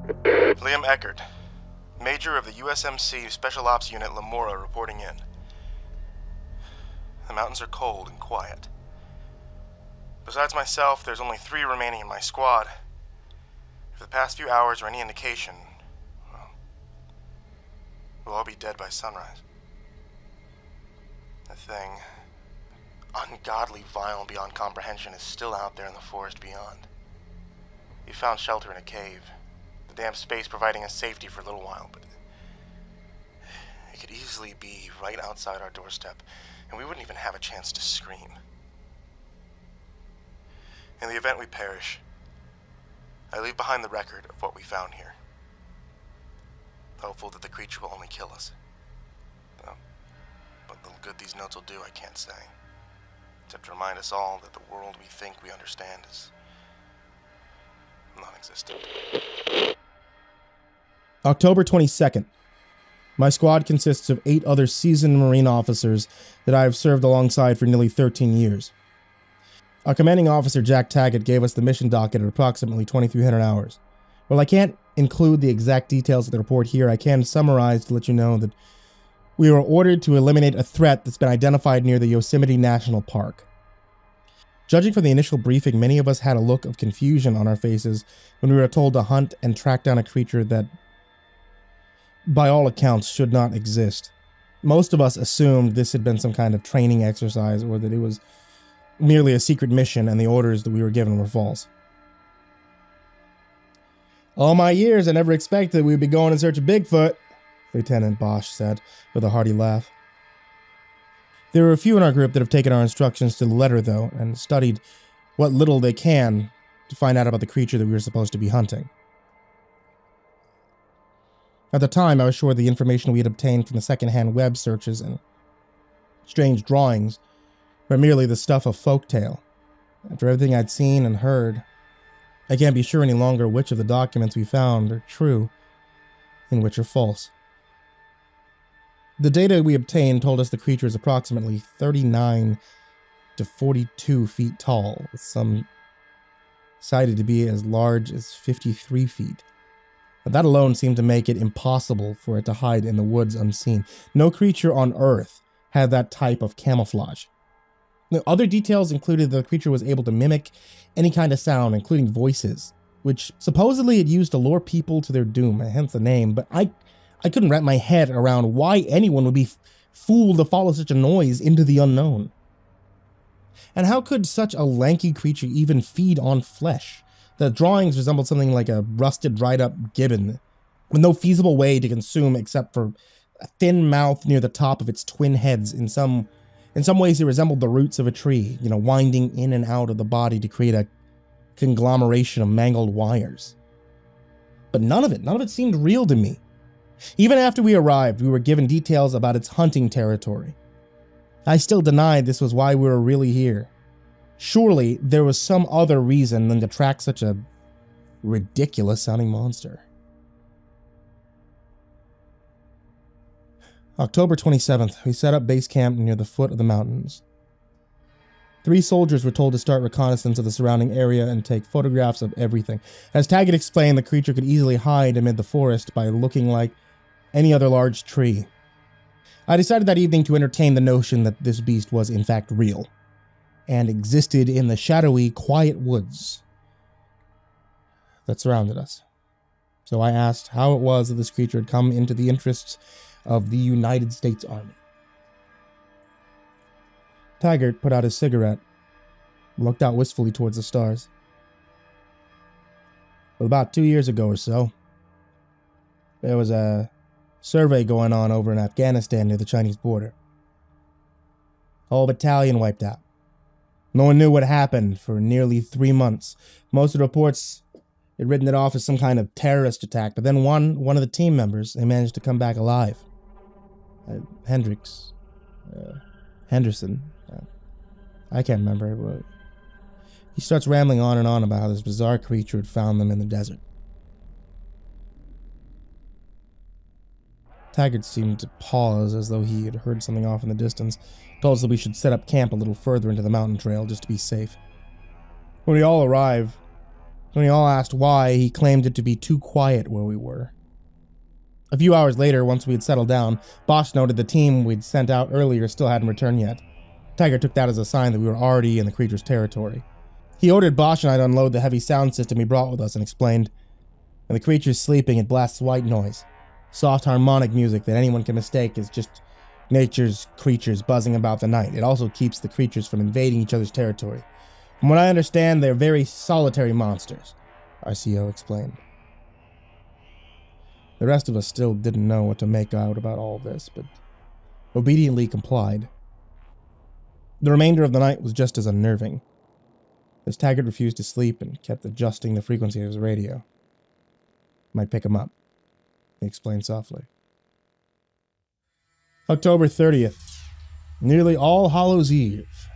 Liam Eckert, Major of the USMC Special Ops Unit Lamora, reporting in. The mountains are cold and quiet. Besides myself, there's only 3 remaining in my squad. If the past few hours are any indication, well, we'll all be dead by sunrise. The thing, ungodly vile beyond comprehension, is still out there in the forest beyond. We found shelter in a cave, the damp space providing us safety for a little while, but it could easily be right outside our doorstep, and we wouldn't even have a chance to scream. In the event we perish, I leave behind the record of what we found here, hopeful that the creature will only kill us. What little good these notes will do, I can't say, except to remind us all that the world we think we understand is non-existent. October 22nd. My squad consists of 8 other seasoned Marine officers that I have served alongside for nearly 13 years. Our commanding officer, Jack Taggart, gave us the mission docket at approximately 2,300 hours. While I can't include the exact details of the report here, I can summarize to let you know that we were ordered to eliminate a threat that's been identified near the Yosemite National Park. Judging from the initial briefing, many of us had a look of confusion on our faces when we were told to hunt and track down a creature that, by all accounts, should not exist. Most of us assumed this had been some kind of training exercise, or that it was merely a secret mission and the orders that we were given were false. All my years, I never expected we'd be going in search of Bigfoot, Lieutenant Bosch said with a hearty laugh. There are a few in our group that have taken our instructions to the letter, though, and studied what little they can to find out about the creature that we were supposed to be hunting. At the time, I was sure the information we had obtained from the second-hand web searches and strange drawings were merely the stuff of folktale. After everything I'd seen and heard, I can't be sure any longer which of the documents we found are true and which are false. The data we obtained told us the creature is approximately 39 to 42 feet tall, with some cited to be as large as 53 feet. But that alone seemed to make it impossible for it to hide in the woods unseen. No creature on Earth had that type of camouflage. The other details included that the creature was able to mimic any kind of sound, including voices, which supposedly it used to lure people to their doom, hence the name, but I couldn't wrap my head around why anyone would be fooled to follow such a noise into the unknown. And how could such a lanky creature even feed on flesh? The drawings resembled something like a rusted, dried-up gibbon, with no feasible way to consume except for a thin mouth near the top of its twin heads. In some ways, it resembled the roots of a tree, winding in and out of the body to create a conglomeration of mangled wires. But none of it seemed real to me. Even after we arrived, we were given details about its hunting territory. I still denied this was why we were really here. Surely there was some other reason than to track such a ridiculous-sounding monster. October 27th, we set up base camp near the foot of the mountains. 3 soldiers were told to start reconnaissance of the surrounding area and take photographs of everything. As Taggart explained, the creature could easily hide amid the forest by looking like any other large tree. I decided that evening to entertain the notion that this beast was in fact real, and existed in the shadowy, quiet woods that surrounded us. So I asked how it was that this creature had come into the interests of the United States Army. Taggart put out his cigarette and looked out wistfully towards the stars. Well, about 2 years ago or so, there was a survey going on over in Afghanistan near the Chinese border. A whole battalion wiped out. No one knew what happened for nearly 3 months. Most of the reports had written it off as some kind of terrorist attack, but then one of the team members, they managed to come back alive. Henderson. I can't remember, but he starts rambling on and on about how this bizarre creature had found them in the desert. Taggart seemed to pause as though he had heard something off in the distance, told us that we should set up camp a little further into the mountain trail just to be safe. When we all arrived, When we all asked why, he claimed it to be too quiet where we were. A few hours later, once we had settled down, Bosch noted the team we'd sent out earlier still hadn't returned yet. Tiger took that as a sign that we were already in the creature's territory. He ordered Bosch and I to unload the heavy sound system he brought with us and explained, "When the creature's sleeping, it blasts white noise. Soft harmonic music that anyone can mistake as just nature's creatures buzzing about the night. It also keeps the creatures from invading each other's territory. From what I understand, they're very solitary monsters," our CO explained. The rest of us still didn't know what to make out about all this, but obediently complied. The remainder of the night was just as unnerving, as Taggart refused to sleep and kept adjusting the frequency of his radio. "Might pick him up," he explained softly. October 30th, nearly All Hallows Eve.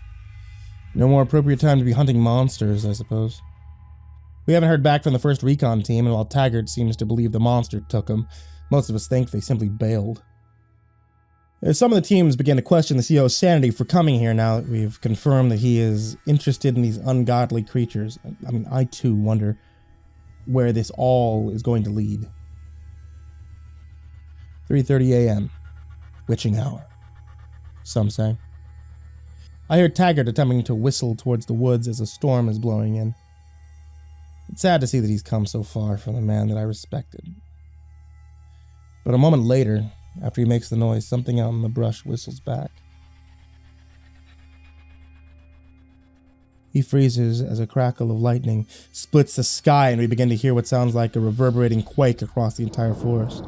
No more appropriate time to be hunting monsters, I suppose. We haven't heard back from the first recon team, and while Taggart seems to believe the monster took him, most of us think they simply bailed. Some of the teams began to question the CO's sanity for coming here now that we've confirmed that he is interested in these ungodly creatures. I mean, I too wonder where this all is going to lead. 3:30 a.m. Witching hour, some say. I hear Taggart attempting to whistle towards the woods as a storm is blowing in. It's sad to see that he's come so far from the man that I respected. But a moment later, after he makes the noise, something out in the brush whistles back. He freezes as a crackle of lightning splits the sky and we begin to hear what sounds like a reverberating quake across the entire forest.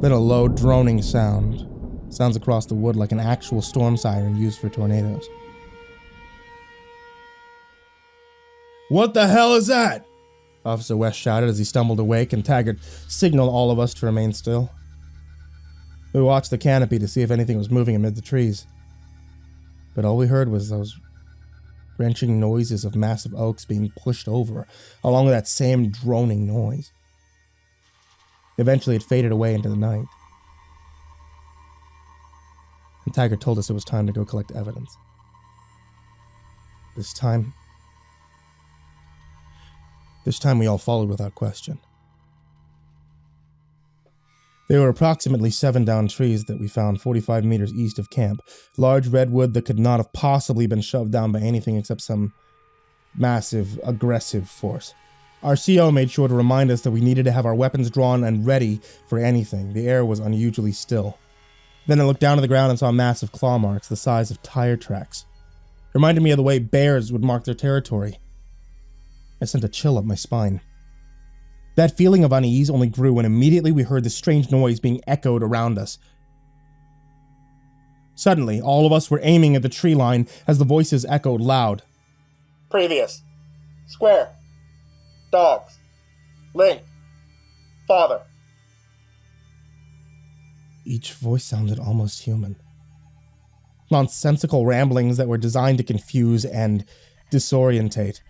Then a low droning sound sounds across the wood like an actual storm siren used for tornadoes. "What the hell is that?" Officer West shouted as he stumbled awake, and Taggart signaled all of us to remain still. We watched the canopy to see if anything was moving amid the trees, but all we heard was those wrenching noises of massive oaks being pushed over, along with that same droning noise. Eventually it faded away into the night, and Taggart told us it was time to go collect evidence. This time we all followed without question. There were approximately 7 downed trees that we found 45 meters east of camp, large redwood that could not have possibly been shoved down by anything except some massive, aggressive force. Our CO made sure to remind us that we needed to have our weapons drawn and ready for anything. The air was unusually still. Then I looked down to the ground and saw massive claw marks the size of tire tracks. It reminded me of the way bears would mark their territory. I sent a chill up my spine. That feeling of unease only grew when immediately we heard the strange noise being echoed around us. Suddenly, all of us were aiming at the tree line as the voices echoed loud. Previous. Square. Dogs. Link. Father. Each voice sounded almost human. Nonsensical ramblings that were designed to confuse and disorientate.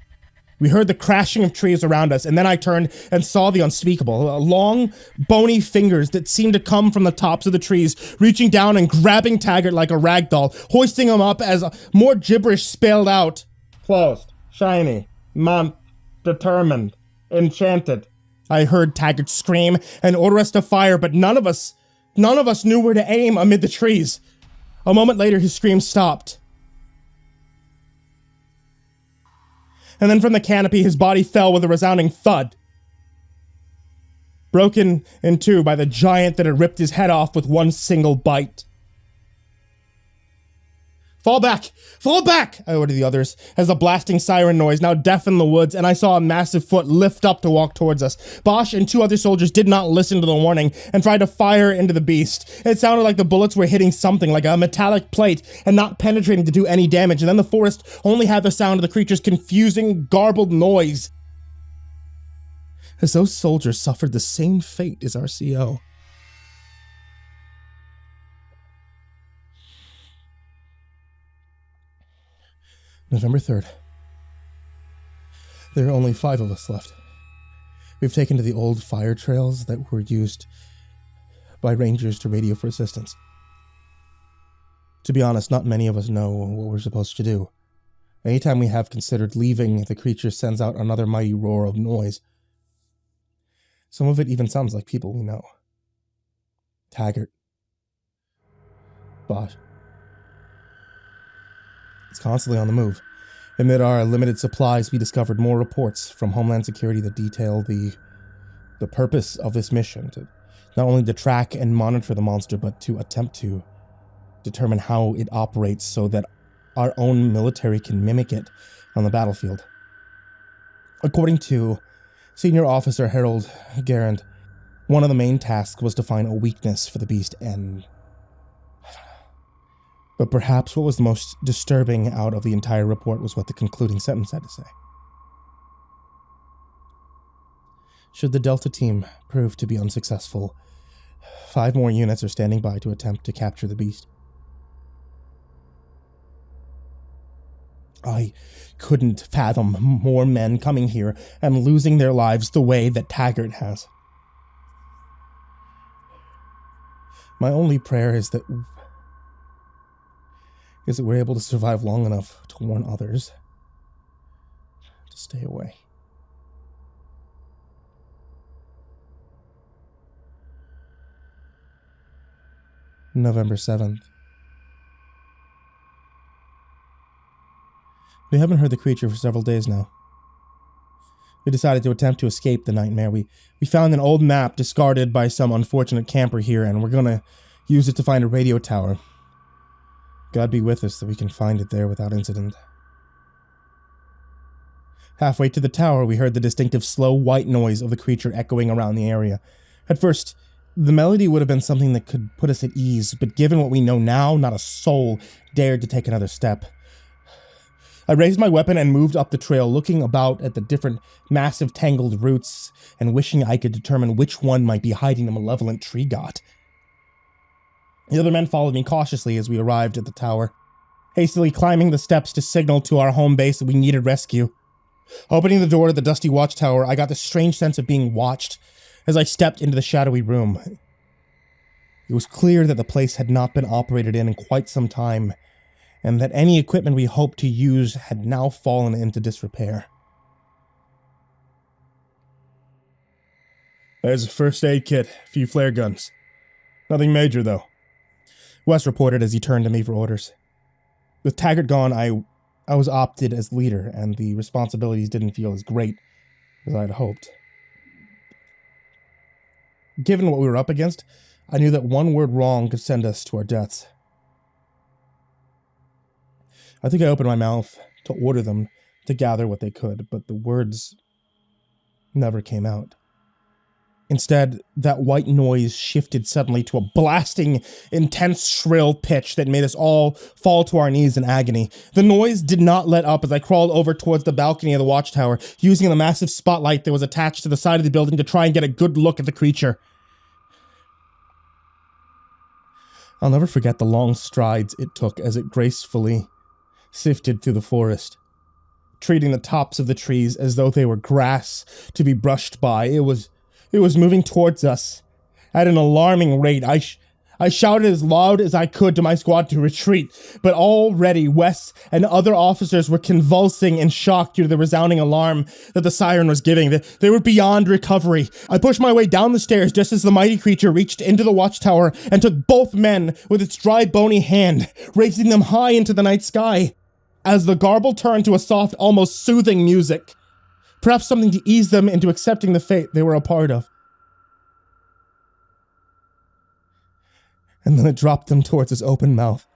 We heard the crashing of trees around us, and then I turned and saw the unspeakable. Long, bony fingers that seemed to come from the tops of the trees, reaching down and grabbing Taggart like a rag doll, hoisting him up as more gibberish spelled out. Closed. Shiny. Month. Determined. Enchanted. I heard Taggart scream and order us to fire, but none of us knew where to aim amid the trees. A moment later, his scream stopped. And then from the canopy, his body fell with a resounding thud, broken in two by the giant that had ripped his head off with one single bite. Fall back! Fall back! I ordered the others, as the blasting siren noise now deafened the woods, and I saw a massive foot lift up to walk towards us. Bosch and 2 other soldiers did not listen to the warning, and tried to fire into the beast. It sounded like the bullets were hitting something, like a metallic plate, and not penetrating to do any damage, and then the forest only had the sound of the creature's confusing, garbled noise. As those soldiers suffered the same fate as our CO. November 3rd. There are only 5 of us left. We've taken to the old fire trails that were used by rangers to radio for assistance. To be honest, not many of us know what we're supposed to do. Anytime we have considered leaving, the creature sends out another mighty roar of noise. Some of it even sounds like people we know. Taggart. But it's constantly on the move. Amid our limited supplies, we discovered more reports from Homeland Security that detail the purpose of this mission, to not only to track and monitor the monster, but to attempt to determine how it operates so that our own military can mimic it on the battlefield. According to Senior Officer Harold Garand, one of the main tasks was to find a weakness for the beast, but perhaps what was the most disturbing out of the entire report was what the concluding sentence had to say. Should the Delta team prove to be unsuccessful, 5 more units are standing by to attempt to capture the beast. I couldn't fathom more men coming here and losing their lives the way that Taggart has. My only prayer is that we're able to survive long enough to warn others to stay away. November 7th. We haven't heard the creature for several days now. We decided to attempt to escape the nightmare. We found an old map discarded by some unfortunate camper here, and we're gonna use it to find a radio tower. God be with us that we can find it there without incident. Halfway to the tower, we heard the distinctive slow white noise of the creature echoing around the area. At first, the melody would have been something that could put us at ease, but given what we know now, not a soul dared to take another step. I raised my weapon and moved up the trail, looking about at the different massive tangled roots and wishing I could determine which one might be hiding the malevolent tree god. The other men followed me cautiously as we arrived at the tower, hastily climbing the steps to signal to our home base that we needed rescue. Opening the door to the dusty watchtower, I got the strange sense of being watched as I stepped into the shadowy room. It was clear that the place had not been operated in quite some time, and that any equipment we hoped to use had now fallen into disrepair. There's a first aid kit, a few flare guns. Nothing major, though. Wes reported as he turned to me for orders. With Taggart gone, I was opted as leader, and the responsibilities didn't feel as great as I'd hoped. Given what we were up against, I knew that one word wrong could send us to our deaths. I think I opened my mouth to order them to gather what they could, but the words never came out. Instead, that white noise shifted suddenly to a blasting, intense, shrill pitch that made us all fall to our knees in agony. The noise did not let up as I crawled over towards the balcony of the watchtower, using the massive spotlight that was attached to the side of the building to try and get a good look at the creature. I'll never forget the long strides it took as it gracefully sifted through the forest, treating the tops of the trees as though they were grass to be brushed by. It was moving towards us at an alarming rate. I shouted as loud as I could to my squad to retreat, but already Wes and other officers were convulsing in shock due to the resounding alarm that the siren was giving. They were beyond recovery. I pushed my way down the stairs just as the mighty creature reached into the watchtower and took both men with its dry, bony hand, raising them high into the night sky. As the garble turned to a soft, almost soothing music, perhaps something to ease them into accepting the fate they were a part of. And then it dropped them towards its open mouth.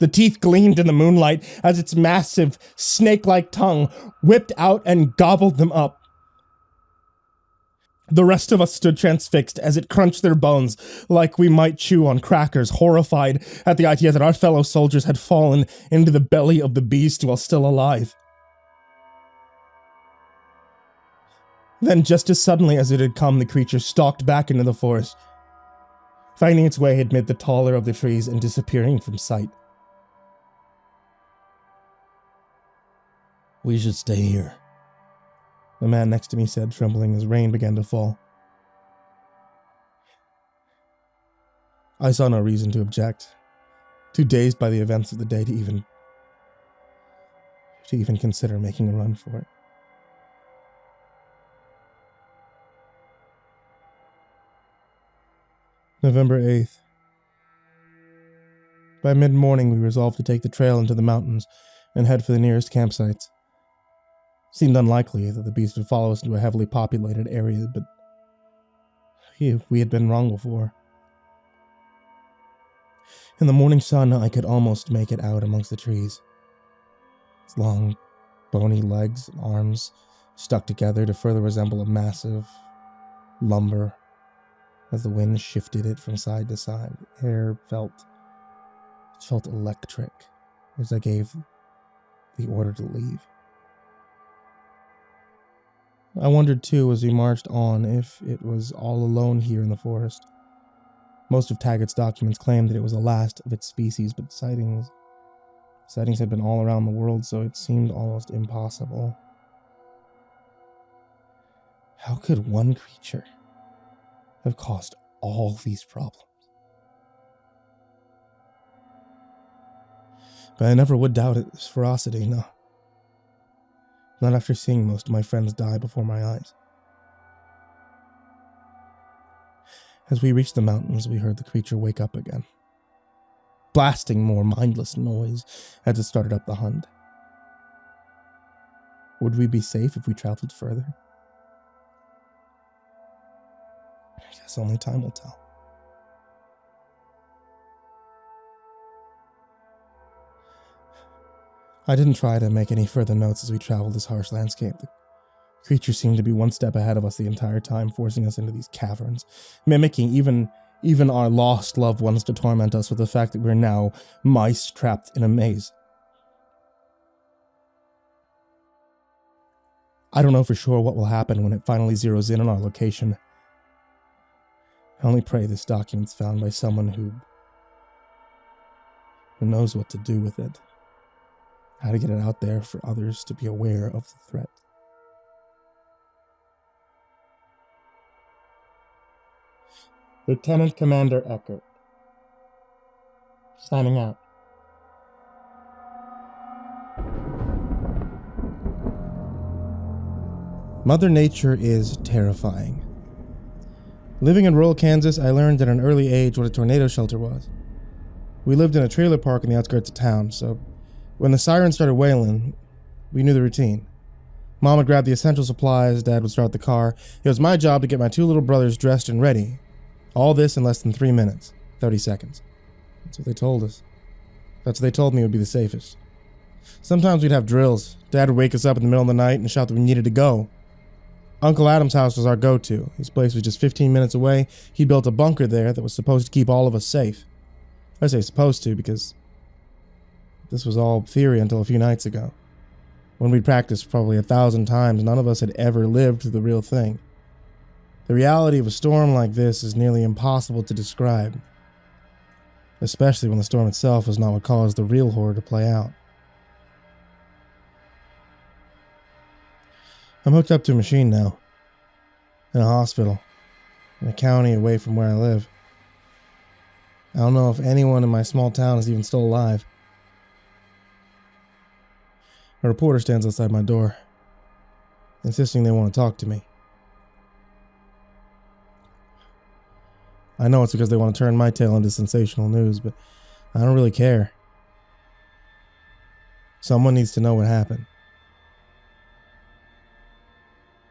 The teeth gleamed in the moonlight as its massive, snake-like tongue whipped out and gobbled them up. The rest of us stood transfixed as it crunched their bones like we might chew on crackers, horrified at the idea that our fellow soldiers had fallen into the belly of the beast while still alive. Then, just as suddenly as it had come, the creature stalked back into the forest, finding its way amid the taller of the trees and disappearing from sight. "We should stay here," the man next to me said, trembling as rain began to fall. I saw no reason to object, too dazed by the events of the day to even consider making a run for it. November 8th. By mid-morning, we resolved to take the trail into the mountains and head for the nearest campsites. Seemed unlikely that the beast would follow us into a heavily populated area, but we had been wrong before. In the morning sun, I could almost make it out amongst the trees. Its long, bony legs and arms stuck together to further resemble a massive lumber. As the wind shifted it from side to side, the air felt electric as I gave the order to leave. I wondered too, as we marched on, if it was all alone here in the forest. Most of Taggart's documents claimed that it was the last of its species, but sightings had been all around the world, so it seemed almost impossible. How could one creature have caused all these problems? But I never would doubt its ferocity, no. Not after seeing most of my friends die before my eyes. As we reached the mountains, we heard the creature wake up again, blasting more mindless noise as it started up the hunt. Would we be safe if we traveled further? I guess only time will tell. I didn't try to make any further notes as we traveled this harsh landscape. The creature seemed to be one step ahead of us the entire time, forcing us into these caverns, mimicking even our lost loved ones to torment us with the fact that we're now mice trapped in a maze. I don't know for sure what will happen when it finally zeroes in on our location. I only pray this document's found by someone who knows what to do with it. How to get it out there for others to be aware of the threat. Lieutenant Commander Eckert. Signing out. Mother Nature is terrifying. Living in rural Kansas, I learned at an early age what a tornado shelter was. We lived in a trailer park on the outskirts of town, so when the siren started wailing, we knew the routine. Mom would grab the essential supplies, Dad would start the car. It was my job to get my two little brothers dressed and ready. All this in less than 3 minutes, 30 seconds. That's what they told us. That's what they told me would be the safest. Sometimes we'd have drills. Dad would wake us up in the middle of the night and shout that we needed to go. Uncle Adam's house was our go-to. His place was just 15 minutes away. He built a bunker there that was supposed to keep all of us safe. I say supposed to because this was all theory until a few nights ago. When we'd practiced probably 1,000 times, none of us had ever lived through the real thing. The reality of a storm like this is nearly impossible to describe, especially when the storm itself is not what caused the real horror to play out. I'm hooked up to a machine now, in a hospital, in a county away from where I live. I don't know if anyone in my small town is even still alive. A reporter stands outside my door, insisting they want to talk to me. I know it's because they want to turn my tale into sensational news, but I don't really care. Someone needs to know what happened.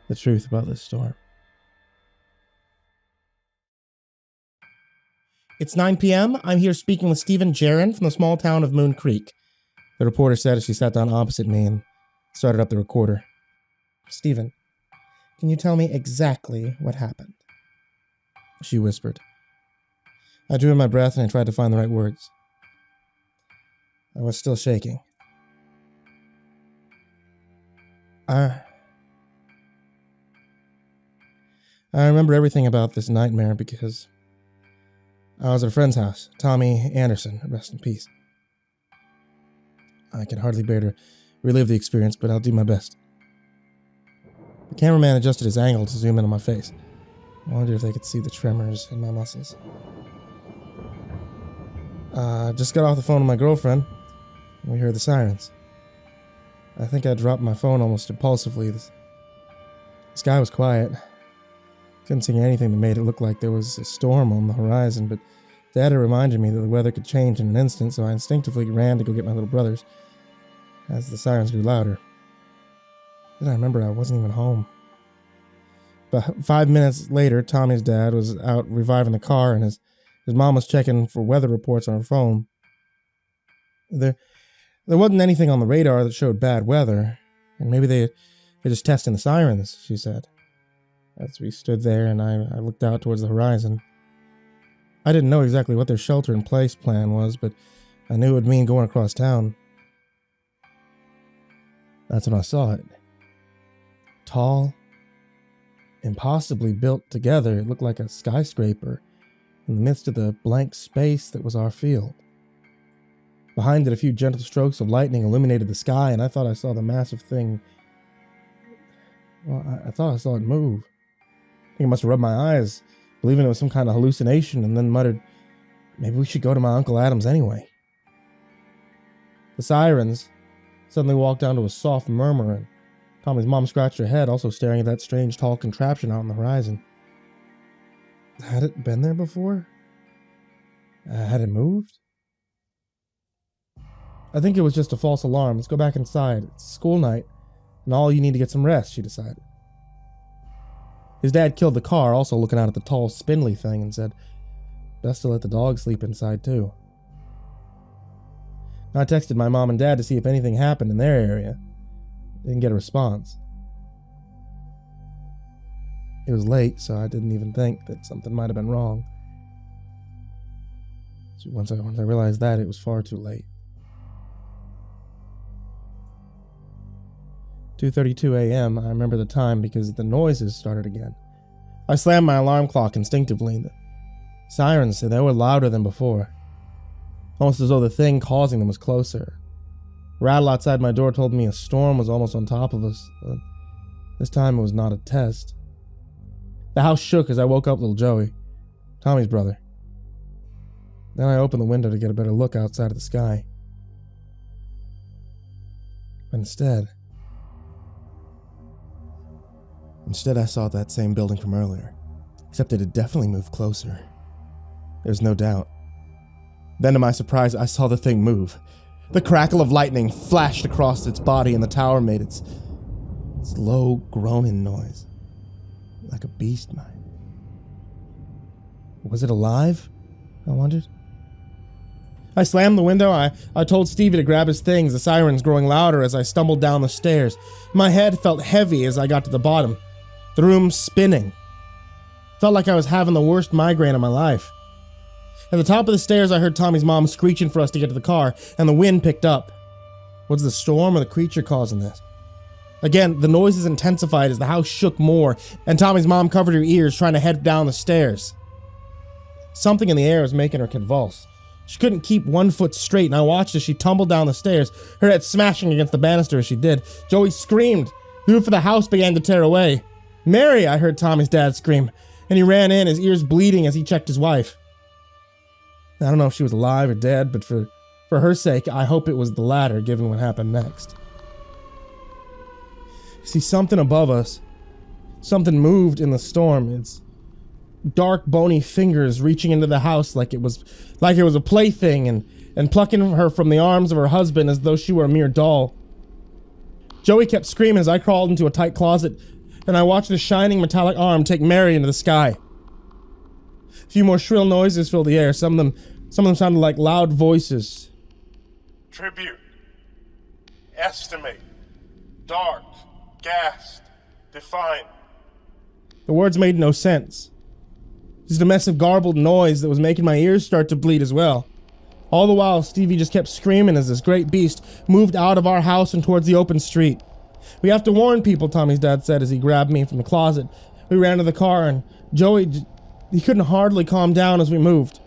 The truth about this storm. It's 9 p.m. I'm here speaking with Stephen Jaron from the small town of Moon Creek. The reporter said as she sat down opposite me and started up the recorder. Stephen, can you tell me exactly what happened? She whispered. I drew in my breath and I tried to find the right words. I was still shaking. I remember everything about this nightmare because I was at a friend's house, Tommy Anderson, rest in peace. I can hardly bear to relive the experience, but I'll do my best. The cameraman adjusted his angle to zoom in on my face. I wondered if they could see the tremors in my muscles. Just got off the phone with my girlfriend. We heard the sirens. I think I dropped my phone almost impulsively. The sky was quiet. Couldn't see anything that made it look like there was a storm on the horizon, but Dad had reminded me that the weather could change in an instant, so I instinctively ran to go get my little brothers as the sirens grew louder. Then I remembered I wasn't even home. About 5 minutes later, Tommy's dad was out reviving the car, and his mom was checking for weather reports on her phone. There wasn't anything on the radar that showed bad weather, and maybe they're just testing the sirens, she said. As we stood there and I looked out towards the horizon. I didn't know exactly what their shelter-in-place plan was, but I knew it would mean going across town. That's when I saw it. Tall, impossibly built together, it looked like a skyscraper in the midst of the blank space that was our field. Behind it, a few gentle strokes of lightning illuminated the sky, and I thought I saw the massive thing. Well, I thought I saw it move. I think I must have rubbed my eyes, believing it was some kind of hallucination, and then muttered, maybe we should go to my Uncle Adam's anyway. The sirens suddenly walked down to a soft murmur, and Tommy's mom scratched her head, also staring at that strange tall contraption out on the horizon. Had it been there before? Had it moved? I think it was just a false alarm. Let's go back inside. It's school night, and all you need to get some rest, she decided. His dad killed the car, also looking out at the tall, spindly thing, and said, best to let the dog sleep inside, too. I texted my mom and dad to see if anything happened in their area. Didn't get a response. It was late, so I didn't even think that something might have been wrong. So once I realized that, it was far too late. 2:32 a.m. I remember the time because the noises started again. I slammed my alarm clock instinctively. The sirens, they were louder than before. Almost as though the thing causing them was closer. The rattle outside my door told me a storm was almost on top of us. But this time it was not a test. The house shook as I woke up little Joey, Tommy's brother. Then I opened the window to get a better look outside of the sky. But instead I saw that same building from earlier, except it had definitely moved closer. There's no doubt. Then to my surprise, I saw the thing move. The crackle of lightning flashed across its body and the tower made its low groaning noise, like a beast might. Was it alive? I wondered. I slammed the window. I told Stevie to grab his things, the sirens growing louder as I stumbled down the stairs. My head felt heavy as I got to the bottom. The room spinning. Felt like I was having the worst migraine of my life. At the top of the stairs, I heard Tommy's mom screeching for us to get to the car, and the wind picked up. Was the storm or the creature causing this? Again, the noises intensified as the house shook more, and Tommy's mom covered her ears trying to head down the stairs. Something in the air was making her convulse. She couldn't keep one foot straight, and I watched as she tumbled down the stairs, her head smashing against the banister as she did. Joey screamed. The roof of the house began to tear away. "Mary!" I heard Tommy's dad scream, and he ran in, his ears bleeding as he checked his wife. I don't know if she was alive or dead, but for her sake, I hope it was the latter, given what happened next. See, something above us, something moved in the storm. Its dark, bony fingers reaching into the house like it was a plaything and plucking her from the arms of her husband as though she were a mere doll. Joey kept screaming as I crawled into a tight closet, and I watched the shining metallic arm take Mary into the sky. A few more shrill noises filled the air. Some of them sounded like loud voices. Tribute. Estimate. Dark. Gassed. Define. The words made no sense. Just a mess of garbled noise that was making my ears start to bleed as well. All the while, Stevie just kept screaming as this great beast moved out of our house and towards the open street. "We have to warn people," Tommy's dad said as he grabbed me from the closet. We ran to the car, and Joey, he couldn't hardly calm down as we moved.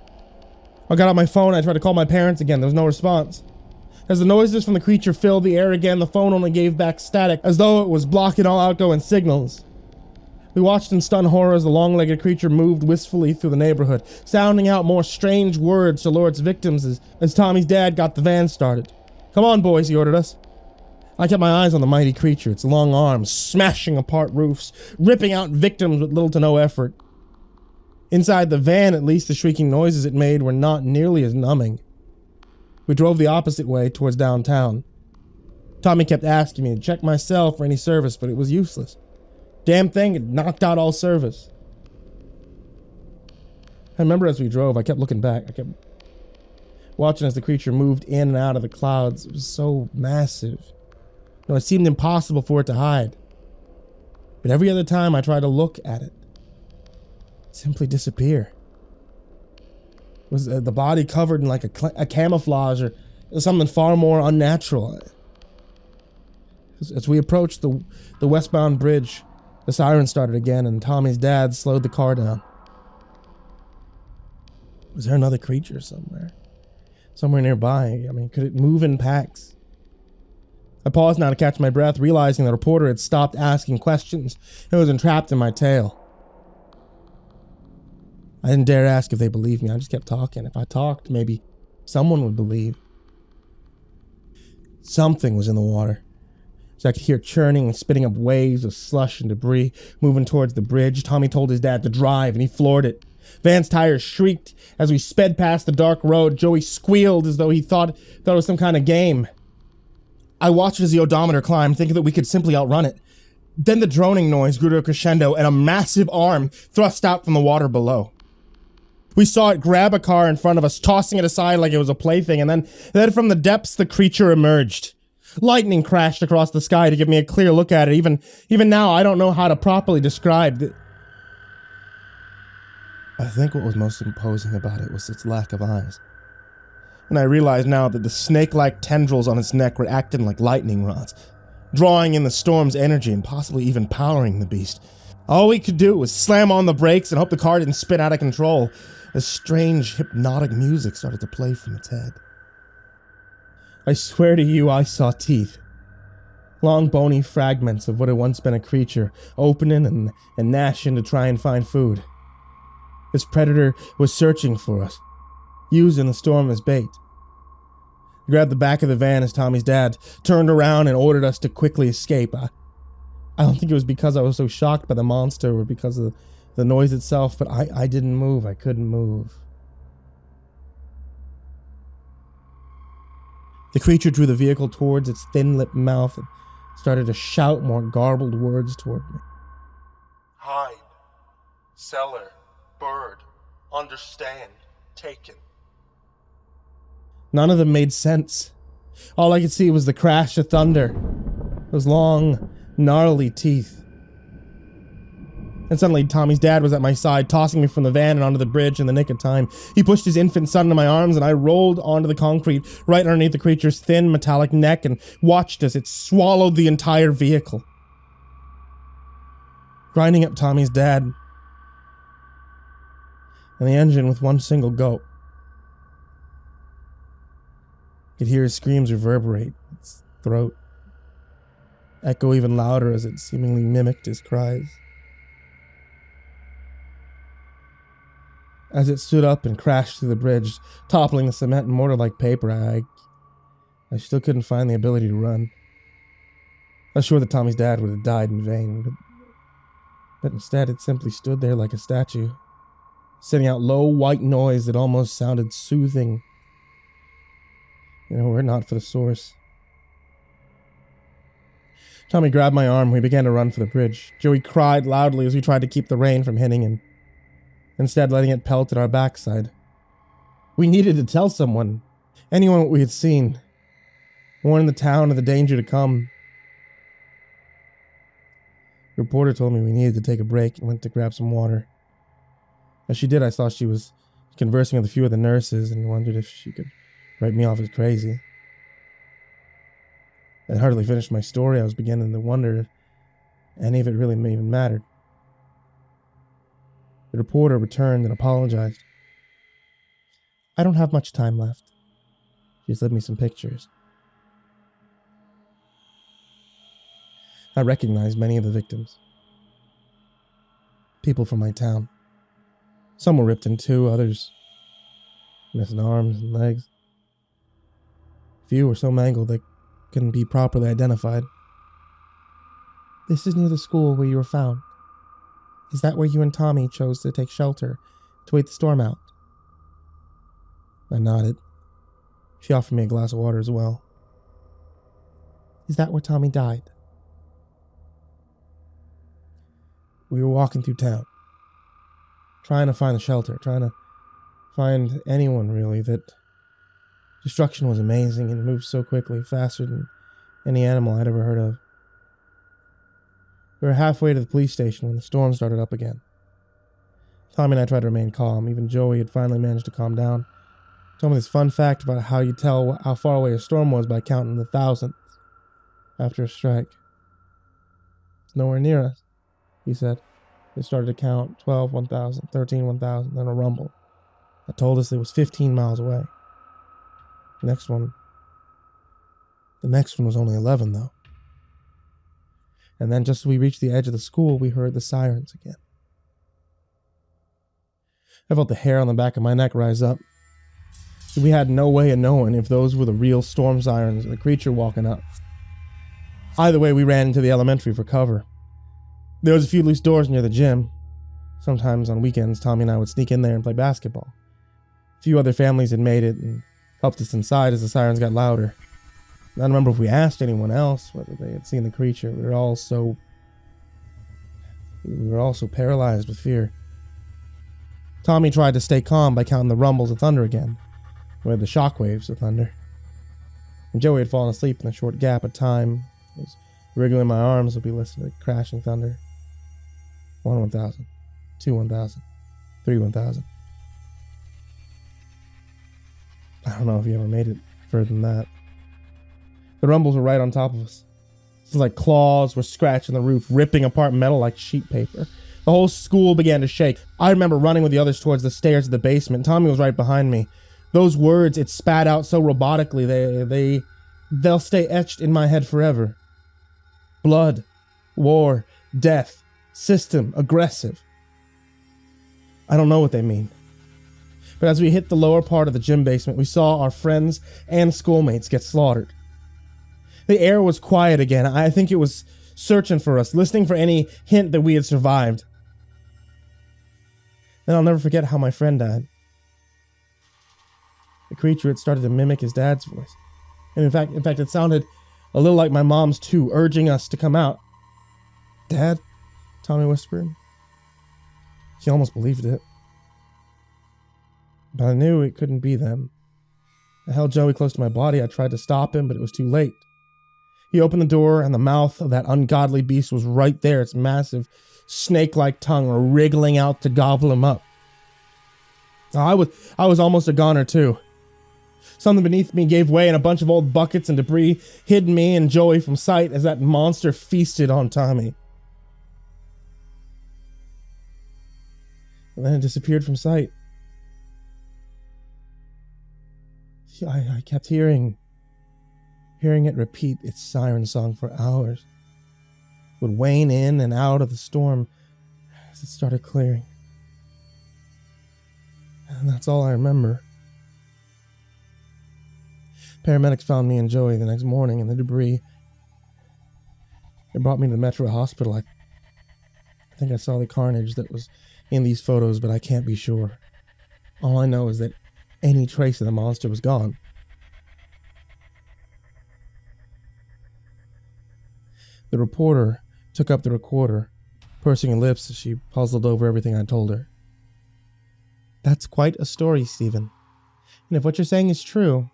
I got out my phone, I tried to call my parents again. There was no response. As the noises from the creature filled the air again, the phone only gave back static, as though it was blocking all outgoing signals. We watched in stunned horror as the long-legged creature moved wistfully through the neighborhood, sounding out more strange words to lure its victims as Tommy's dad got the van started. "Come on, boys," he ordered us. I kept my eyes on the mighty creature, its long arms smashing apart roofs, ripping out victims with little to no effort. Inside the van, at least, the shrieking noises it made were not nearly as numbing. We drove the opposite way, towards downtown. Tommy kept asking me to check my cell for any service, but it was useless. Damn thing had knocked out all service. I remember as we drove, I kept looking back. I kept watching as the creature moved in and out of the clouds. It was so massive. It seemed impossible for it to hide. But every other time I tried to look at it, it'd simply disappear. Was the body covered in like a camouflage or something far more unnatural? As we approached the westbound bridge, the siren started again and Tommy's dad slowed the car down. Was there another creature somewhere? Somewhere nearby? I mean, could it move in packs? I paused now to catch my breath, realizing the reporter had stopped asking questions and was entrapped in my tale. I didn't dare ask if they believed me. I just kept talking. If I talked, maybe someone would believe. Something was in the water. So I could hear churning and spitting up waves of slush and debris moving towards the bridge. Tommy told his dad to drive, and he floored it. Van's tires shrieked as we sped past the dark road. Joey squealed as though he thought it was some kind of game. I watched as the odometer climbed, thinking that we could simply outrun it. Then the droning noise grew to a crescendo, and a massive arm thrust out from the water below. We saw it grab a car in front of us, tossing it aside like it was a plaything, and then from the depths the creature emerged. Lightning crashed across the sky to give me a clear look at it. Even now, I don't know how to properly describe it. I think what was most imposing about it was its lack of eyes. And I realize now that the snake-like tendrils on its neck were acting like lightning rods, drawing in the storm's energy and possibly even powering the beast. All we could do was slam on the brakes and hope the car didn't spin out of control as strange, hypnotic music started to play from its head. I swear to you, I saw teeth. Long, bony fragments of what had once been a creature, opening and gnashing to try and find food. This predator was searching for us, using the storm as bait. He grabbed the back of the van as Tommy's dad turned around and ordered us to quickly escape. I don't think it was because I was so shocked by the monster or because of the noise itself, but I didn't move. I couldn't move. The creature drew the vehicle towards its thin-lipped mouth and started to shout more garbled words toward me. Hide. Cellar. Bird. Understand. Taken. None of them made sense. All I could see was the crash of thunder. Those long, gnarly teeth. And suddenly Tommy's dad was at my side, tossing me from the van and onto the bridge in the nick of time. He pushed his infant son into my arms and I rolled onto the concrete right underneath the creature's thin metallic neck and watched as it swallowed the entire vehicle. Grinding up Tommy's dad and the engine with one single gulp. I could hear his screams reverberate, its throat echo even louder as it seemingly mimicked his cries. As it stood up and crashed through the bridge, toppling the cement and mortar like paper, I still couldn't find the ability to run. I was sure that Tommy's dad would have died in vain, but instead it simply stood there like a statue, sending out low white noise that almost sounded soothing. Were it not for the source. Tommy grabbed my arm and we began to run for the bridge. Joey cried loudly as we tried to keep the rain from hitting him, instead letting it pelt at our backside. We needed to tell someone, anyone what we had seen, warn the town of the danger to come. The reporter told me we needed to take a break and went to grab some water. As she did, I saw she was conversing with a few of the nurses and wondered if she could write me off as crazy. I had hardly finished my story. I was beginning to wonder if any of it really even mattered. The reporter returned and apologized. I don't have much time left. She just left me some pictures. I recognized many of the victims. people from my town. Some were ripped in two, others missing arms and legs. Few were so mangled they couldn't be properly identified. This is near the school where you were found. Is that where you and Tommy chose to take shelter to wait the storm out? I nodded. She offered me a glass of water as well. Is that where Tommy died? We were walking through town, trying to find a shelter, trying to find anyone really. That destruction was amazing and moved so quickly, faster than any animal I'd ever heard of. We were halfway to the police station when the storm started up again. Tommy and I tried to remain calm. Even Joey had finally managed to calm down. Told me this fun fact about how you tell how far away a storm was by counting the thousandths after a strike. It's nowhere near us, he said. They started to count 12, 1,000, 13, 1,000, then a rumble. That told us it was 15 miles away. The next one was only 11, though. And then just as we reached the edge of the school, we heard the sirens again. I felt the hair on the back of my neck rise up. We had no way of knowing if those were the real storm sirens or the creature walking up. Either way, we ran into the elementary for cover. There was a few loose doors near the gym. Sometimes on weekends, Tommy and I would sneak in there and play basketball. A few other families had made it and helped us inside as the sirens got louder. I don't remember if we asked anyone else whether they had seen the creature. We were all so paralyzed with fear. Tommy tried to stay calm by counting the rumbles of thunder again, or the shockwaves of thunder. And Joey had fallen asleep in a short gap of time. I was wriggling my arms as we listened to the crashing thunder. 1 1,000, 2 1,000, 3 1,000. I don't know if you ever made it further than that. The rumbles were right on top of us. It was like claws were scratching the roof, ripping apart metal like sheet paper. The whole school began to shake. I remember running with the others towards the stairs of the basement. Tommy was right behind me. Those words it spat out so robotically, they'll stay etched in my head forever. Blood, war, death, system, aggressive. I don't know what they mean. But as we hit the lower part of the gym basement, we saw our friends and schoolmates get slaughtered. The air was quiet again. I think it was searching for us, listening for any hint that we had survived. Then I'll never forget how my friend died. The creature had started to mimic his dad's voice. And in fact, it sounded a little like my mom's too, urging us to come out. Dad? Tommy whispered. He almost believed it. But I knew it couldn't be them. I held Joey close to my body. I tried to stop him, but it was too late. He opened the door, and the mouth of that ungodly beast was right there, its massive, snake-like tongue wriggling out to gobble him up. I was almost a goner, too. Something beneath me gave way, and a bunch of old buckets and debris hid me and Joey from sight as that monster feasted on Tommy. And then it disappeared from sight. I kept hearing it repeat its siren song for hours. It would wane in and out of the storm as it started clearing. And that's all I remember. Paramedics found me and Joey the next morning in the debris. They brought me to the Metro Hospital. I think I saw the carnage that was in these photos, but I can't be sure. All I know is that any trace of the monster was gone. The reporter took up the recorder, pursing her lips as she puzzled over everything I told her. That's quite a story, Stephen. And if what you're saying is true,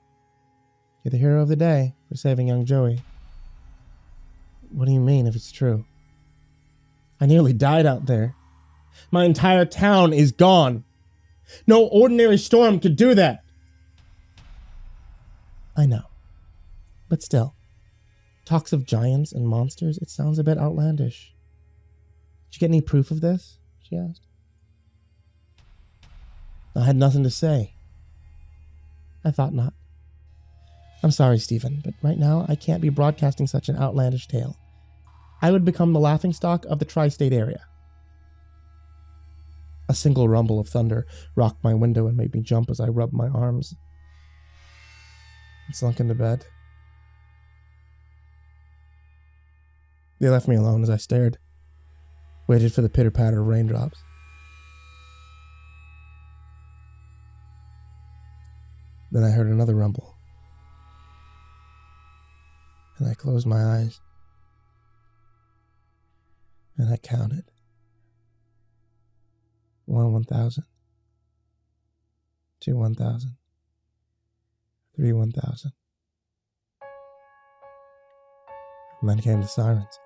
you're the hero of the day for saving young Joey. What do you mean, if it's true? I nearly died out there. My entire town is gone. No ordinary storm could do that. I know. But still, talks of giants and monsters, it sounds a bit outlandish. Did you get any proof of this? She asked. I had nothing to say. I thought not. I'm sorry, Stephen, but right now I can't be broadcasting such an outlandish tale. I would become the laughingstock of the tri-state area. A single rumble of thunder rocked my window and made me jump as I rubbed my arms and slunk into bed. They left me alone as I stared, waited for the pitter-patter of raindrops. Then I heard another rumble, and I closed my eyes, and I counted. 1,000, 2 1,000, 3 1,000. And then came the sirens.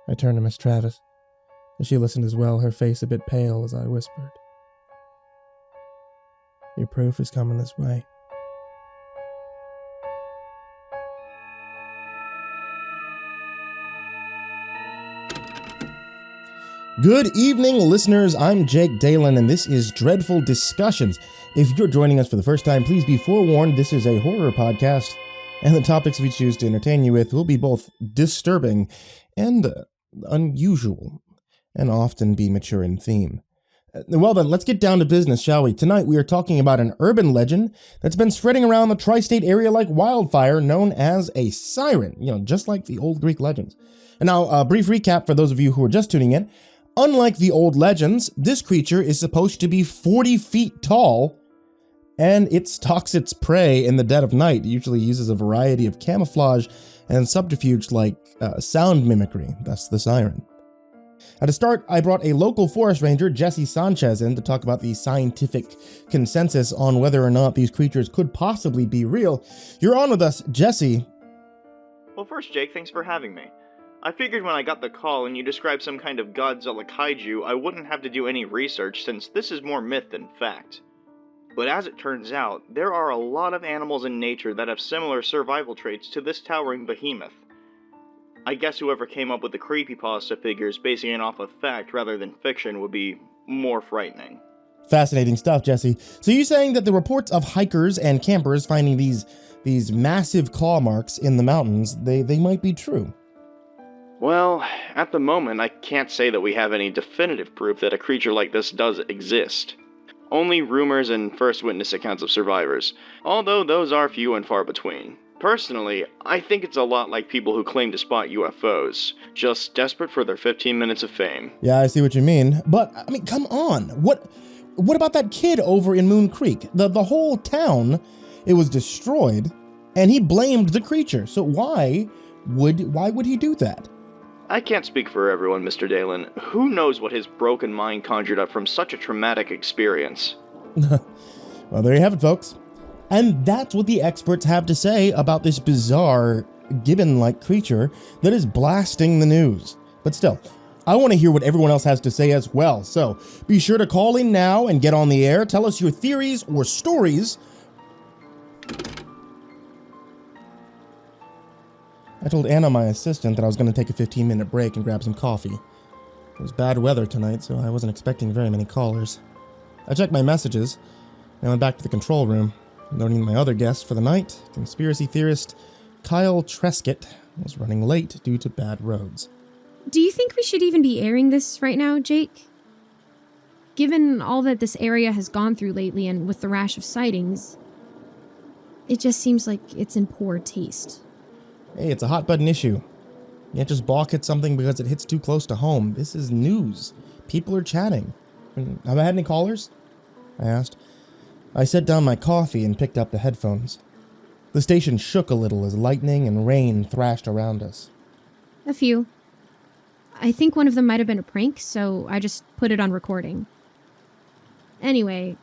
I turned to Miss Travis, and she listened as well, her face a bit pale as I whispered, "Your proof is coming this way." Good evening, listeners. I'm Jake Dalen, and this is Dreadful Discussions. If you're joining us for the first time, please be forewarned, this is a horror podcast, and the topics we choose to entertain you with will be both disturbing and unusual, and often be mature in theme. Well then, let's get down to business, shall we? Tonight we are talking about an urban legend that's been spreading around the tri-state area like wildfire, known as a siren, just like the old Greek legends. And now, a brief recap for those of you who are just tuning in. Unlike the old legends, this creature is supposed to be 40 feet tall, and it stalks its prey in the dead of night. It usually uses a variety of camouflage and subterfuge like sound mimicry, thus the siren. Now to start, I brought a local forest ranger, Jesse Sanchez, in to talk about the scientific consensus on whether or not these creatures could possibly be real. You're on with us, Jesse. Well, first, Jake, thanks for having me. I figured when I got the call and you described some kind of Godzilla kaiju, I wouldn't have to do any research since this is more myth than fact. But as it turns out, there are a lot of animals in nature that have similar survival traits to this towering behemoth. I guess whoever came up with the CreepyPasta figures basing it off of fact rather than fiction would be more frightening. Fascinating stuff, Jesse. So you're saying that the reports of hikers and campers finding these massive claw marks in the mountains, they might be true? Well, at the moment, I can't say that we have any definitive proof that a creature like this does exist. Only rumors and first witness accounts of survivors, although those are few and far between. Personally, I think it's a lot like people who claim to spot UFOs, just desperate for their 15 minutes of fame. Yeah, I see what you mean. But, come on. What about that kid over in Moon Creek? The whole town, it was destroyed, and he blamed the creature. So why would he do that? I can't speak for everyone, Mr. Dalen. Who knows what his broken mind conjured up from such a traumatic experience? Well, there you have it, folks. And that's what the experts have to say about this bizarre, gibbon-like creature that is blasting the news. But still, I want to hear what everyone else has to say as well. So be sure to call in now and get on the air. Tell us your theories or stories. I told Anna, my assistant, that I was going to take a 15-minute break and grab some coffee. It was bad weather tonight, so I wasn't expecting very many callers. I checked my messages, and went back to the control room, noting my other guest for the night, conspiracy theorist Kyle Trescott, was running late due to bad roads. Do you think we should even be airing this right now, Jake? Given all that this area has gone through lately and with the rash of sightings, it just seems like it's in poor taste. Hey, it's a hot-button issue. You can't just balk at something because it hits too close to home. This is news. People are chatting. Have I had any callers? I asked. I set down my coffee and picked up the headphones. The station shook a little as lightning and rain thrashed around us. A few. I think one of them might have been a prank, so I just put it on recording. Anyway,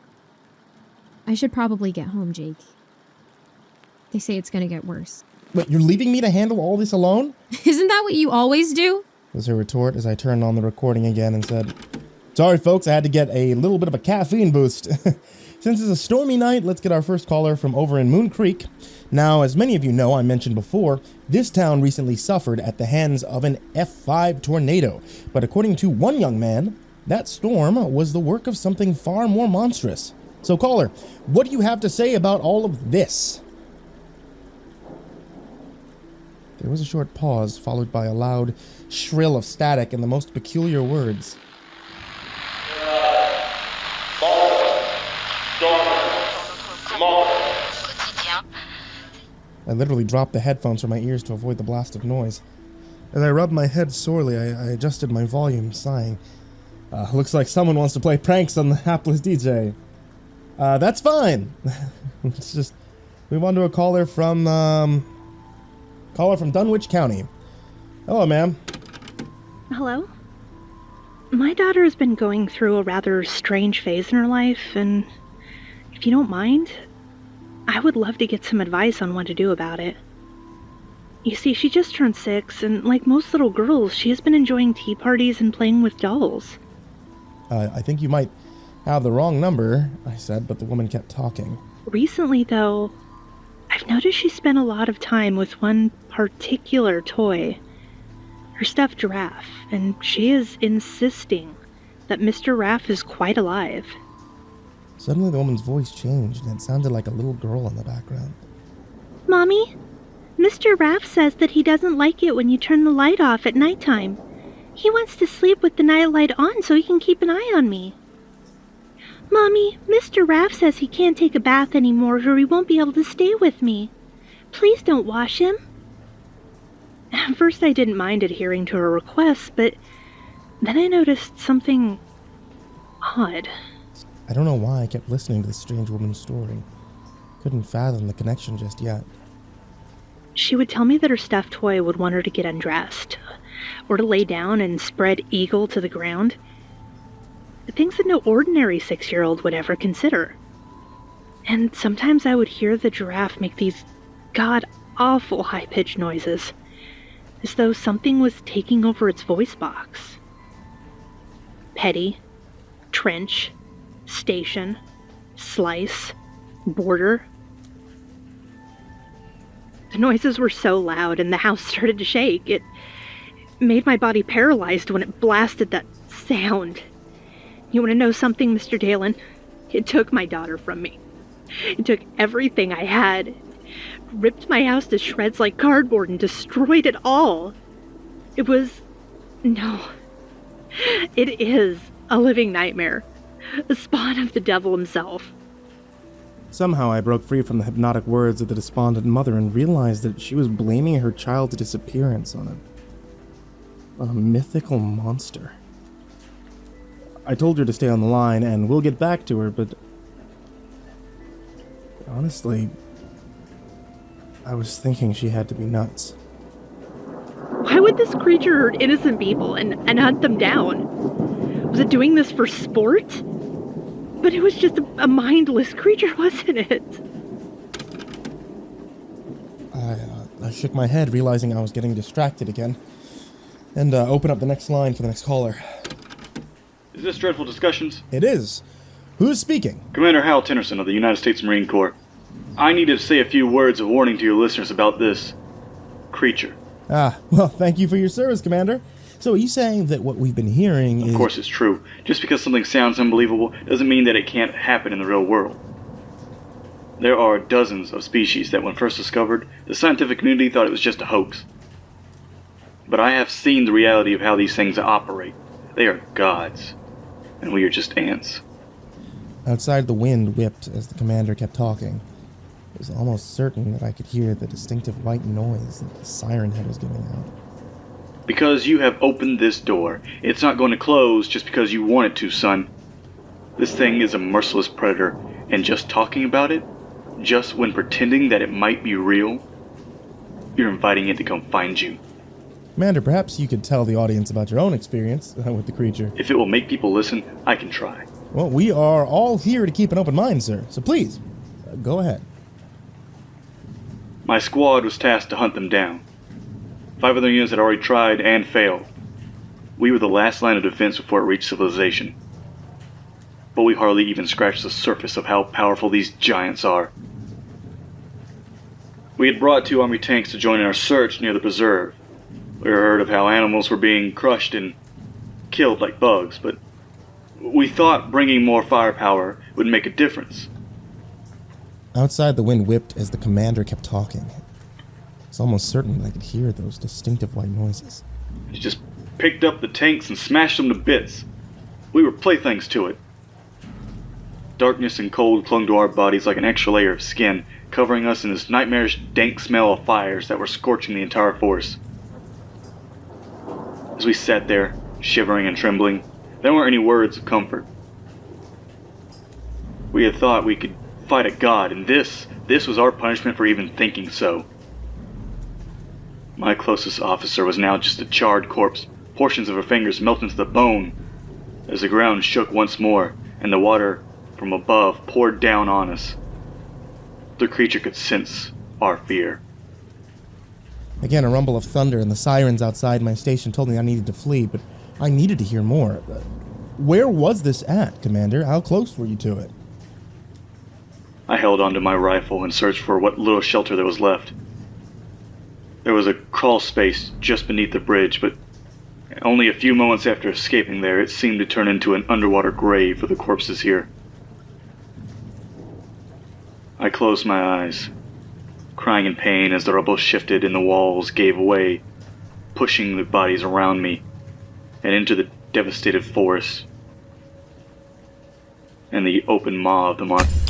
I should probably get home, Jake. They say it's gonna get worse. Wait, you're leaving me to handle all this alone? Isn't that what you always do? Was her retort as I turned on the recording again and said, "Sorry, folks, I had to get a little bit of a caffeine boost." Since it's a stormy night, let's get our first caller from over in Moon Creek. Now, as many of you know, I mentioned before, this town recently suffered at the hands of an F5 tornado. But according to one young man, that storm was the work of something far more monstrous. So caller, what do you have to say about all of this? There was a short pause, followed by a loud shrill of static and the most peculiar words. I literally dropped the headphones from my ears to avoid the blast of noise. As I rubbed my head sorely, I adjusted my volume, sighing. Looks like someone wants to play pranks on the hapless DJ. That's fine. Let's just move on to a caller from Dunwich County. Hello, ma'am. Hello? My daughter has been going through a rather strange phase in her life, and if you don't mind, I would love to get some advice on what to do about it. You see, she just turned 6, and like most little girls, she has been enjoying tea parties and playing with dolls. I think you might have the wrong number, I said, but the woman kept talking. Recently, though, I've noticed she spent a lot of time with one particular toy, her stuffed giraffe, and she is insisting that Mr. Raff is quite alive. Suddenly the woman's voice changed, and it sounded like a little girl in the background. Mommy, Mr. Raff says that he doesn't like it when you turn the light off at nighttime. He wants to sleep with the night light on so he can keep an eye on me. Mommy, Mr. Raff says he can't take a bath anymore or he won't be able to stay with me. Please don't wash him. At first I didn't mind adhering to her requests, but then I noticed something odd. I don't know why I kept listening to this strange woman's story. Couldn't fathom the connection just yet. She would tell me that her stuffed toy would want her to get undressed, or to lay down and spread eagle to the ground. Things that no ordinary 6-year-old would ever consider. And sometimes I would hear the giraffe make these god-awful high-pitched noises, as though something was taking over its voice box. Petty, trench, station, slice, border. The noises were so loud and the house started to shake. It made my body paralyzed when it blasted that sound. You want to know something, Mr. Dalen? It took my daughter from me. It took everything I had, ripped my house to shreds like cardboard and destroyed it all. It was... no. It is a living nightmare. A spawn of the devil himself. Somehow I broke free from the hypnotic words of the despondent mother and realized that she was blaming her child's disappearance on a mythical monster. I told her to stay on the line and we'll get back to her, but honestly, I was thinking she had to be nuts. Why would this creature hurt innocent people and hunt them down? Was it doing this for sport? But it was just a mindless creature, wasn't it? I shook my head, realizing I was getting distracted again, and opened up the next line for the next caller. Is this Dreadful Discussions? It is. Who's speaking? Commander Hal Tennyson of the United States Marine Corps. I need to say a few words of warning to your listeners about this creature. Well, thank you for your service, Commander. So are you saying that what we've been hearing is... Of course it's true. Just because something sounds unbelievable doesn't mean that it can't happen in the real world. There are dozens of species that when first discovered, the scientific community thought it was just a hoax. But I have seen the reality of how these things operate. They are gods, and we are just ants. Outside, the wind whipped as the commander kept talking. It was almost certain that I could hear the distinctive white noise that the siren head was giving out. Because you have opened this door, it's not going to close just because you want it to, son. This thing is a merciless predator, and just talking about it, just when pretending that it might be real, you're inviting it to come find you. Commander, perhaps you could tell the audience about your own experience with the creature. If it will make people listen, I can try. Well, we are all here to keep an open mind, sir, so please, go ahead. My squad was tasked to hunt them down. 5 other units had already tried and failed. We were the last line of defense before it reached civilization. But we hardly even scratched the surface of how powerful these giants are. We had brought 2 army tanks to join in our search near the preserve. We heard of how animals were being crushed and killed like bugs, but we thought bringing more firepower would make a difference. Outside, the wind whipped as the commander kept talking. was almost certain that I could hear those distinctive white noises. He just picked up the tanks and smashed them to bits. We were playthings to it. Darkness and cold clung to our bodies like an extra layer of skin, covering us in this nightmarish, dank smell of fires that were scorching the entire forest. As we sat there, shivering and trembling, there weren't any words of comfort. We had thought we could fight a god, and this was our punishment for even thinking so. My closest officer was now just a charred corpse, portions of her fingers melting to the bone, as the ground shook once more, and the water from above poured down on us. The creature could sense our fear. Again, a rumble of thunder and the sirens outside my station told me I needed to flee, but I needed to hear more. Where was this at, Commander? How close were you to it? I held onto my rifle and searched for what little shelter there was left. There was a crawl space just beneath the bridge, but only a few moments after escaping there, it seemed to turn into an underwater grave for the corpses here. I closed my eyes, crying in pain as the rubble shifted and the walls gave way, pushing the bodies around me and into the devastated forest and the open maw of the monster.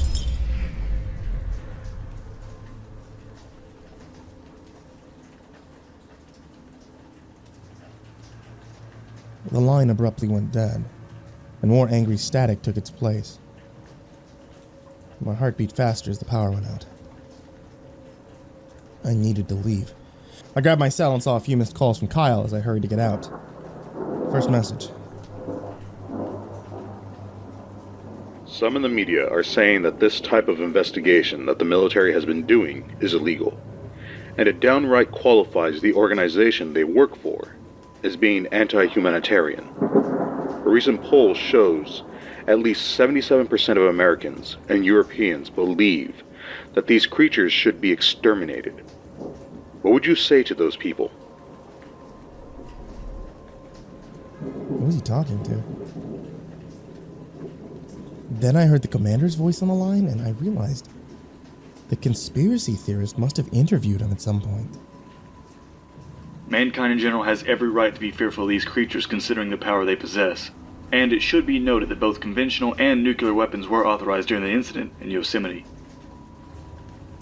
The line abruptly went dead, and more angry static took its place. My heart beat faster as the power went out. I needed to leave. I grabbed my cell and saw a few missed calls from Kyle as I hurried to get out. First message. Some in the media are saying that this type of investigation that the military has been doing is illegal, and it downright qualifies the organization they work for as being anti-humanitarian. A recent poll shows at least 77% of Americans and Europeans believe that these creatures should be exterminated. What would you say to those people? Who was he talking to? Then I heard the commander's voice on the line, and I realized the conspiracy theorist must have interviewed him at some point. Mankind in general has every right to be fearful of these creatures considering the power they possess. And it should be noted that both conventional and nuclear weapons were authorized during the incident in Yosemite.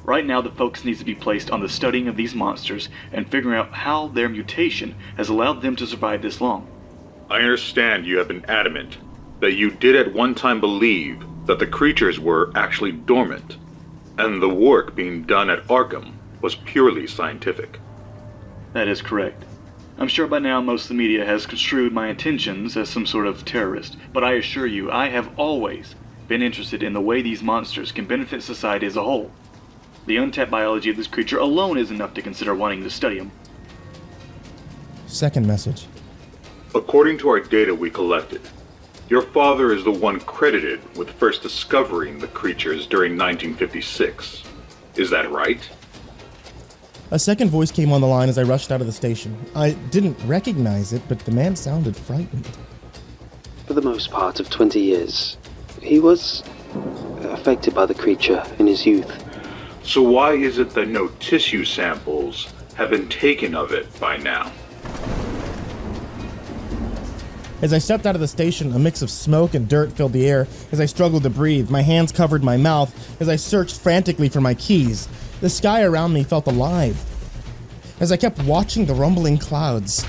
Right now, the focus needs to be placed on the studying of these monsters and figuring out how their mutation has allowed them to survive this long. I understand you have been adamant that you did at one time believe that the creatures were actually dormant, and the work being done at Arkham was purely scientific. That is correct. I'm sure by now most of the media has construed my intentions as some sort of terrorist, but I assure you I have always been interested in the way these monsters can benefit society as a whole. The untapped biology of this creature alone is enough to consider wanting to study them. Second message. According to our data we collected, your father is the one credited with first discovering the creatures during 1956. Is that right? A second voice came on the line as I rushed out of the station. I didn't recognize it, but the man sounded frightened. For the most part of 20 years, he was affected by the creature in his youth. So why is it that no tissue samples have been taken of it by now? As I stepped out of the station, a mix of smoke and dirt filled the air as I struggled to breathe. My hands covered my mouth as I searched frantically for my keys. The sky around me felt alive as I kept watching the rumbling clouds.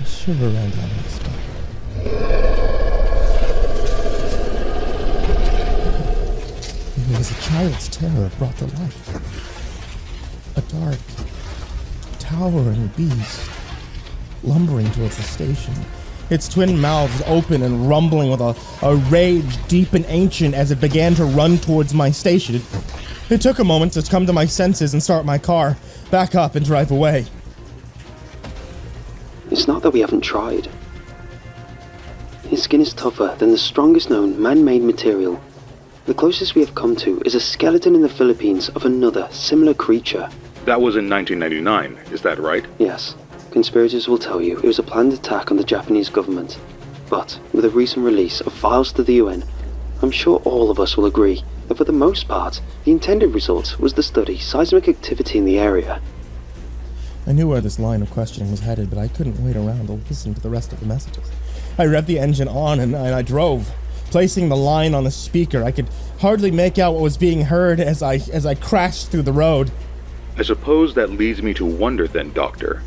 A shiver ran down my spine. It was a child's terror brought to life. A dark, towering beast lumbering towards the station. Its twin mouths open and rumbling with a rage deep and ancient as it began to run towards my station. It took a moment to come to my senses and start my car, back up and drive away. It's not that we haven't tried. His skin is tougher than the strongest known man-made material. The closest we have come to is a skeleton in the Philippines of another similar creature. That was in 1999, is that right? Yes. Conspirators will tell you it was a planned attack on the Japanese government. But with a recent release of files to the UN, I'm sure all of us will agree that for the most part, the intended result was to study seismic activity in the area. I knew where this line of questioning was headed, but I couldn't wait around to listen to the rest of the messages. I revved the engine on and I drove, placing the line on the speaker. I could hardly make out what was being heard as I crashed through the road. I suppose that leads me to wonder then, Doctor,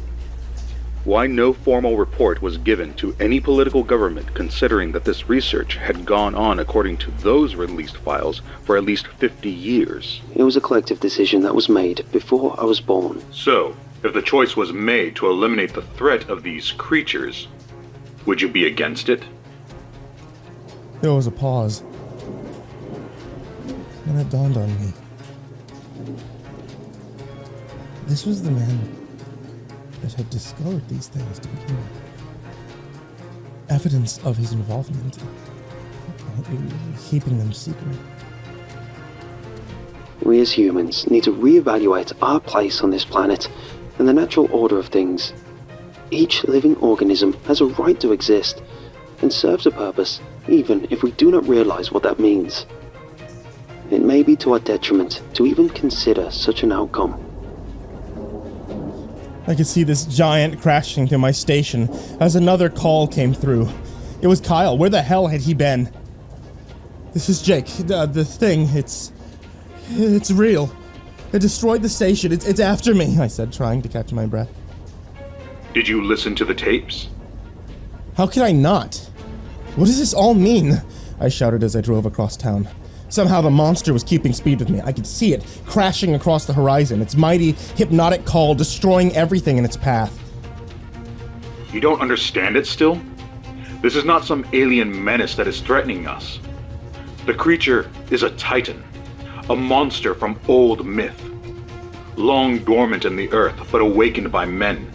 why no formal report was given to any political government considering that this research had gone on according to those released files for at least 50 years. It was a collective decision that was made before I was born. So, if the choice was made to eliminate the threat of these creatures, would you be against it? There was a pause. Then it dawned on me. This was the man that had discovered these things to begin with. Evidence of his involvement in keeping them secret. We as humans need to reevaluate our place on this planet and the natural order of things. Each living organism has a right to exist and serves a purpose, even if we do not realize what that means. It may be to our detriment to even consider such an outcome. I could see this giant crashing through my station as another call came through. It was Kyle. Where the hell had he been? This is Jake. The thing, it's real. It destroyed the station. It's after me, I said, trying to catch my breath. Did you listen to the tapes? How could I not? What does this all mean? I shouted as I drove across town. Somehow the monster was keeping speed with me. I could see it crashing across the horizon, its mighty, hypnotic call destroying everything in its path. You don't understand it still? This is not some alien menace that is threatening us. The creature is a titan, a monster from old myth, long dormant in the earth but awakened by men.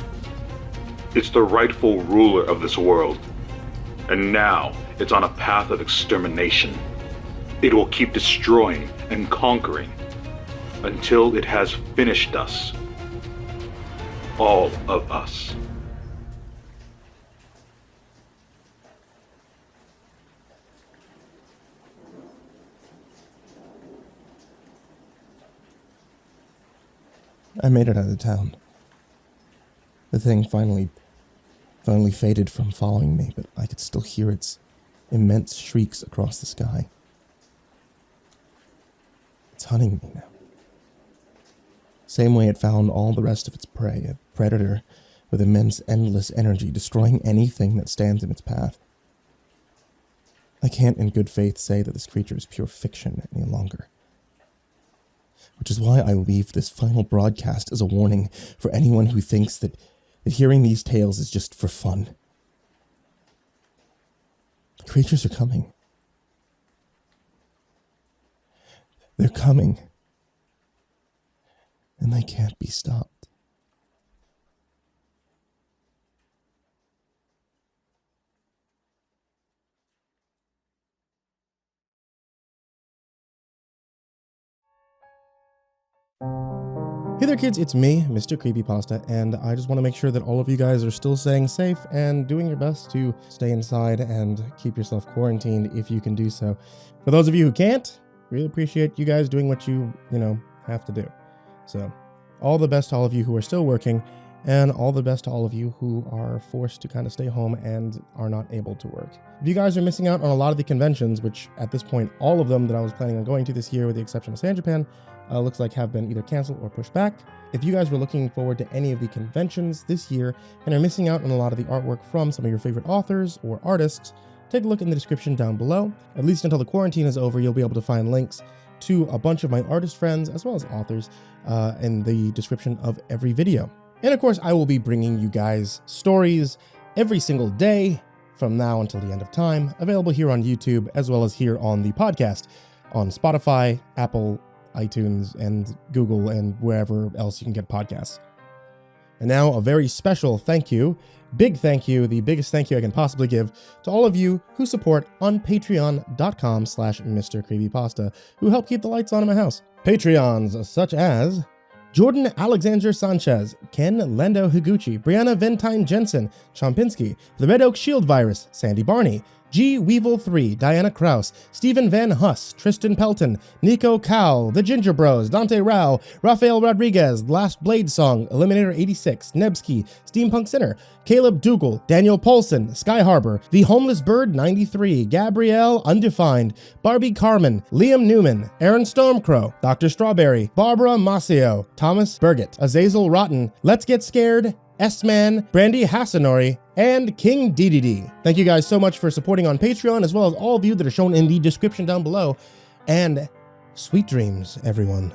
It's the rightful ruler of this world, and now it's on a path of extermination. It will keep destroying and conquering until it has finished us. All of us. I made it out of town. The thing finally faded from following me, but I could still hear its immense shrieks across the sky. It's hunting me now. Same way it found all the rest of its prey, a predator with immense, endless energy, destroying anything that stands in its path. I can't in good faith say that this creature is pure fiction any longer. Which is why I leave this final broadcast as a warning for anyone who thinks that hearing these tales is just for fun. The creatures are coming. They're coming. And they can't be stopped. Hey there kids, it's me, MrCreepyPasta, and I just want to make sure that all of you guys are still staying safe and doing your best to stay inside and keep yourself quarantined if you can do so. For those of you who can't, really appreciate you guys doing what you have to do. So, all the best to all of you who are still working, and all the best to all of you who are forced to kind of stay home and are not able to work. If you guys are missing out on a lot of the conventions, which at this point, all of them that I was planning on going to this year with the exception of San Japan, looks like have been either canceled or pushed back. If you guys were looking forward to any of the conventions this year and are missing out on a lot of the artwork from some of your favorite authors or artists, take a look in the description down below. At least until the quarantine is over, you'll be able to find links to a bunch of my artist friends as well as authors in the description of every video. And of course, I will be bringing you guys stories every single day from now until the end of time, available here on YouTube as well as here on the podcast on Spotify, Apple, iTunes, and Google, and wherever else you can get podcasts. And now a very special thank you, big thank you, the biggest thank you I can possibly give to all of you who support on patreon.com/MrCreepyPasta, who help keep the lights on in my house. Patreons such as Jordan Alexander Sanchez, Ken Lando Higuchi, Brianna Van Tine-Janzen, Chompski, TheRedOakShieldVirus, Sindee Barney, G. Weevil 3, Diana Kraus, Stephen VanHuss, Tristain Pelton, Nico Kaeo, The Ginger Bros, Dante Rowe, Raphael Rodriguez, Lastbladesong, Eliminator 86, Nebsky, Steampunk Sinner, Kaleb Dougal, Daniel Poulsen, Sky Harbor, The Homeless Bird 93, Gabrielle Undefined, Barbie Carmen, Liam Newman, Aaron Stormcrow, Dr. Strawberry, Barbara Masio, Thomas Burgett, Azazel Rotten, Let's Get Scared, S-Man, Brandy Hasanori, and King DDD. Thank you guys so much for supporting on Patreon, as well as all of you that are shown in the description down below. And sweet dreams, everyone.